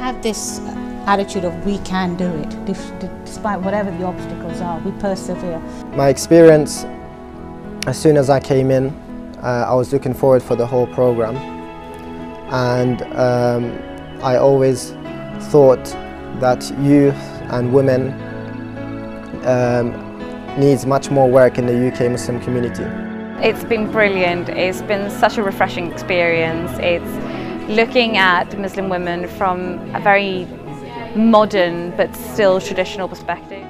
have this attitude of we can do it, despite whatever the obstacles are, we persevere. My experience, as soon as I came in, I was looking forward for the whole program, and I always thought that youth and women needs much more work in the UK Muslim community. It's been brilliant. It's been such a refreshing experience. It's looking at Muslim women from a very modern but still traditional perspective.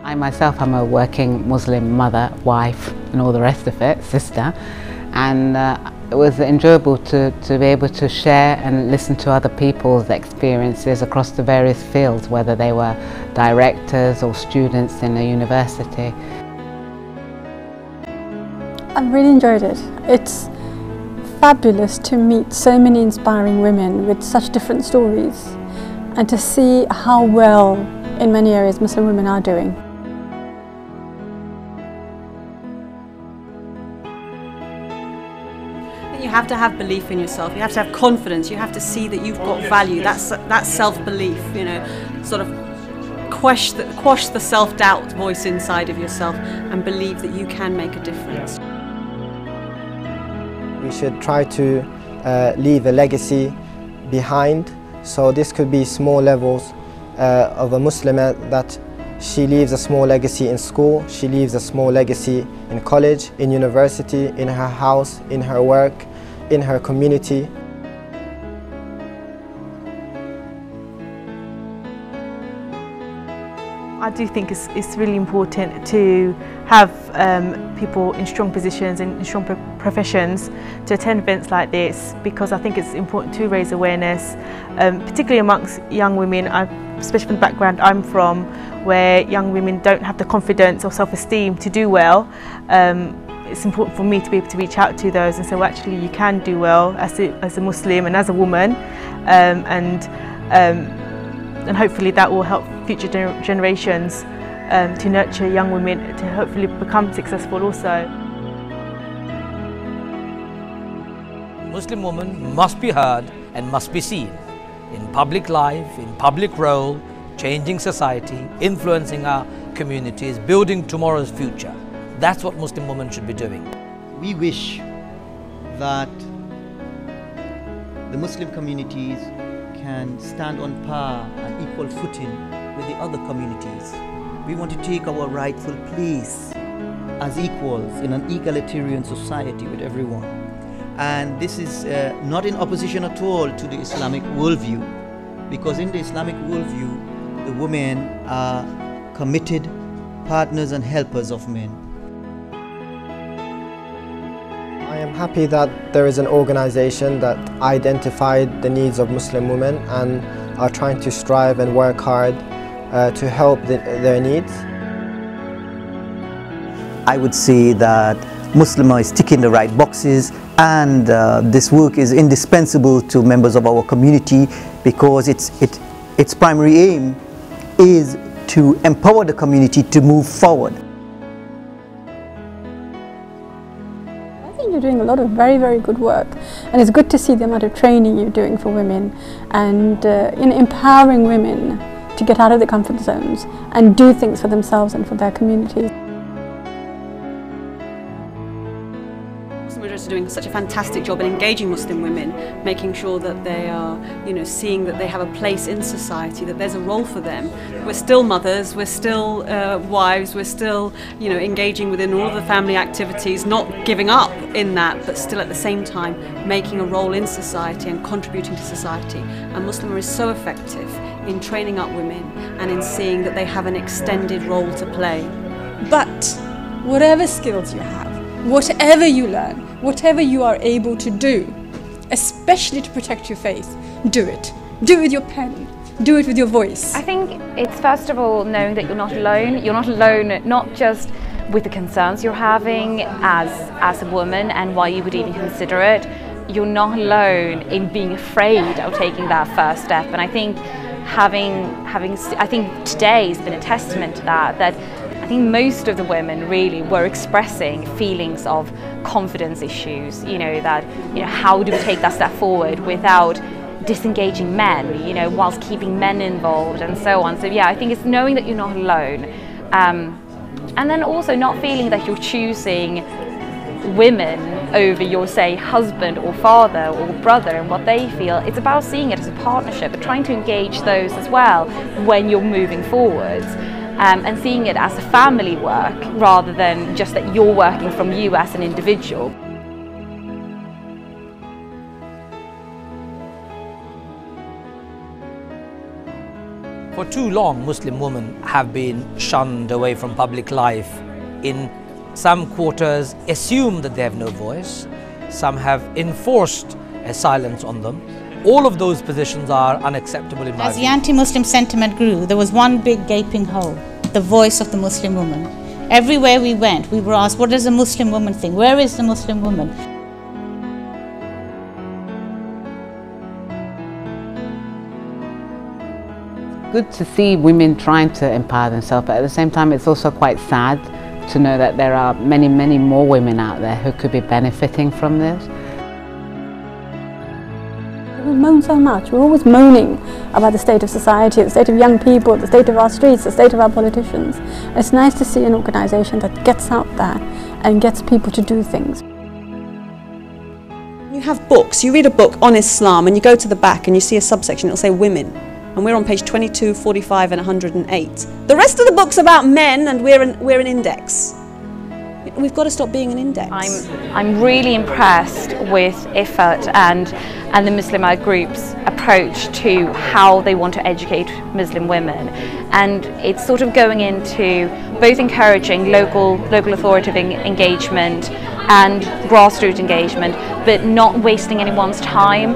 I myself am a working Muslim mother, wife and all the rest of it, sister, and it was enjoyable to be able to share and listen to other people's experiences across the various fields, whether they were directors or students in a university. I've really enjoyed it. It's fabulous to meet so many inspiring women with such different stories and to see how well in many areas Muslim women are doing. You have to have belief in yourself, you have to have confidence, you have to see that you've got value. That's self-belief, you know, sort of quash the self-doubt voice inside of yourself and believe that you can make a difference. We should try to leave a legacy behind, so this could be small levels of a Muslimah, that she leaves a small legacy in school, she leaves a small legacy in college, in university, in her house, in her work, in her community. I do think it's really important to have people in strong positions and in strong professions to attend events like this, because I think it's important to raise awareness, particularly amongst young women, especially from the background I'm from, where young women don't have the confidence or self-esteem to do well. It's important for me to be able to reach out to those and say, well, actually you can do well as a Muslim and as a woman, and hopefully that will help future generations to nurture young women to hopefully become successful also. Muslim women must be heard and must be seen in public life, in public role, changing society, influencing our communities, building tomorrow's future. That's what Muslim women should be doing. We wish that the Muslim communities can stand on par and equal footing with the other communities. We want to take our rightful place as equals in an egalitarian society with everyone. And this is not in opposition at all to the Islamic worldview, because in the Islamic worldview, the women are committed partners and helpers of men. I am happy that there is an organization that identified the needs of Muslim women and are trying to strive and work hard to help their needs. I would say that Muslimah is ticking the right boxes, and this work is indispensable to members of our community, because its primary aim is to empower the community to move forward. You're doing a lot of very, very good work, and it's good to see the amount of training you're doing for women and in empowering women to get out of their comfort zones and do things for themselves and for their communities. Are doing such a fantastic job in engaging Muslim women, making sure that they are, seeing that they have a place in society, that there's a role for them. We're still mothers, we're still wives, we're still, engaging within all of the family activities, not giving up in that, but still at the same time making a role in society and contributing to society. And Muslimah is so effective in training up women and in seeing that they have an extended role to play. But whatever skills you have, whatever you learn, whatever you are able to do, especially to protect your faith, do it. Do it with your pen, do it with your voice. I think it's first of all knowing that you're not alone. You're not alone, not just with the concerns you're having as a woman and why you would even consider it. You're not alone in being afraid of taking that first step. And I think I think today has been a testament to that I think most of the women really were expressing feelings of confidence issues, how do we take that step forward without disengaging men, you know, whilst keeping men involved and so on. So yeah, I think it's knowing that you're not alone, and then also not feeling that you're choosing women over your, say, husband or father or brother and what they feel. It's about seeing it as a partnership, but trying to engage those as well when you're moving forwards, and seeing it as a family work rather than just that you're working from you as an individual. For too long, Muslim women have been shunned away from public life. In some quarters, assume that they have no voice. Some have enforced a silence on them. All of those positions are unacceptable in my view. As the anti-Muslim sentiment grew, there was one big gaping hole: the voice of the Muslim woman. Everywhere we went, we were asked, what does a Muslim woman think? Where is the Muslim woman? Good to see women trying to empower themselves, but at the same time it's also quite sad to know that there are many, many more women out there who could be benefiting from this. We moan so much. We're always moaning about the state of society, the state of young people, the state of our streets, the state of our politicians. It's nice to see an organisation that gets out there and gets people to do things. You have books, you read a book on Islam and you go to the back and you see a subsection, it'll say women. And we're on page 22, 45 and 108. The rest of the book's about men and we're an index. We've got to stop being an index. I'm really impressed with IFAT and the Muslimite group's approach to how they want to educate Muslim women, and it's sort of going into both encouraging local authoritative engagement and grassroots engagement, but not wasting anyone's time.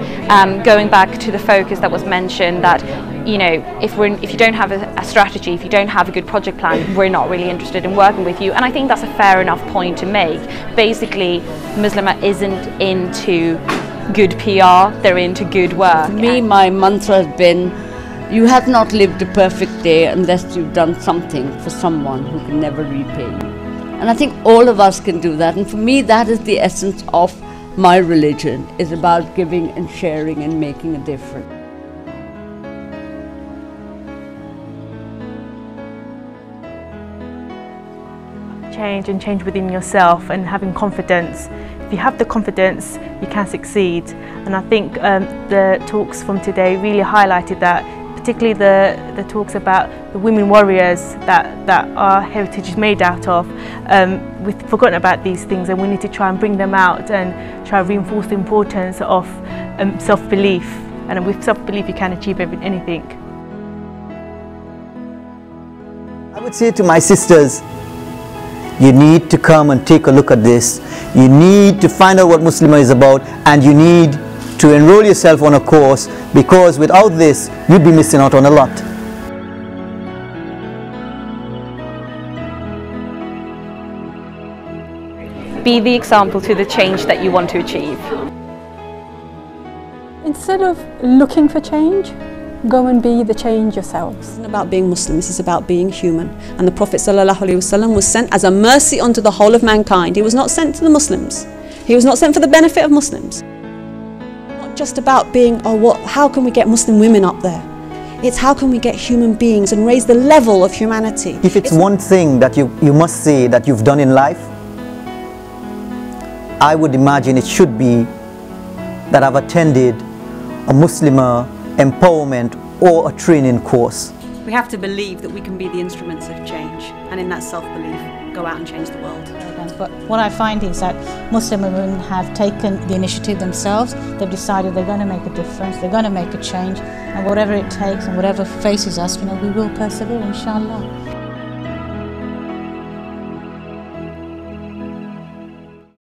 Going back to the focus that was mentioned, that you know, if you don't have a strategy, if you don't have a good project plan, we're not really interested in working with you. And I think that's a fair enough point to make. Basically, Muslimah isn't into good PR, they're into good work. For me, my mantra has been, you have not lived a perfect day unless you've done something for someone who can never repay you. And I think all of us can do that. And for me, that is the essence of my religion, is about giving and sharing and making a difference. Change and change within yourself and having confidence. If you have the confidence, you can succeed. And I think the talks from today really highlighted that, particularly the talks about the women warriors that our heritage is made out of. We've forgotten about these things and we need to try and bring them out and try and reinforce the importance of self-belief. And with self-belief you can achieve anything. I would say to my sisters, you need to come and take a look at this. You need to find out what Muslimah is about, and you need to enroll yourself on a course, because without this, you'd be missing out on a lot. Be the example to the change that you want to achieve. Instead of looking for change, go and be the change yourselves. This isn't about being Muslim, this is about being human. And the Prophet ﷺ was sent as a mercy unto the whole of mankind. He was not sent to the Muslims. He was not sent for the benefit of Muslims. Not just about being, how can we get Muslim women up there? It's how can we get human beings and raise the level of humanity. If it's one thing that you must say that you've done in life, I would imagine it should be that I've attended a Muslimah empowerment or a training course. We have to believe that we can be the instruments of change, and in that self-belief, go out and change the world. But what I find is that Muslim women have taken the initiative themselves. They've decided they're going to make a difference, they're going to make a change, and whatever it takes and whatever faces us, we will persevere, inshallah.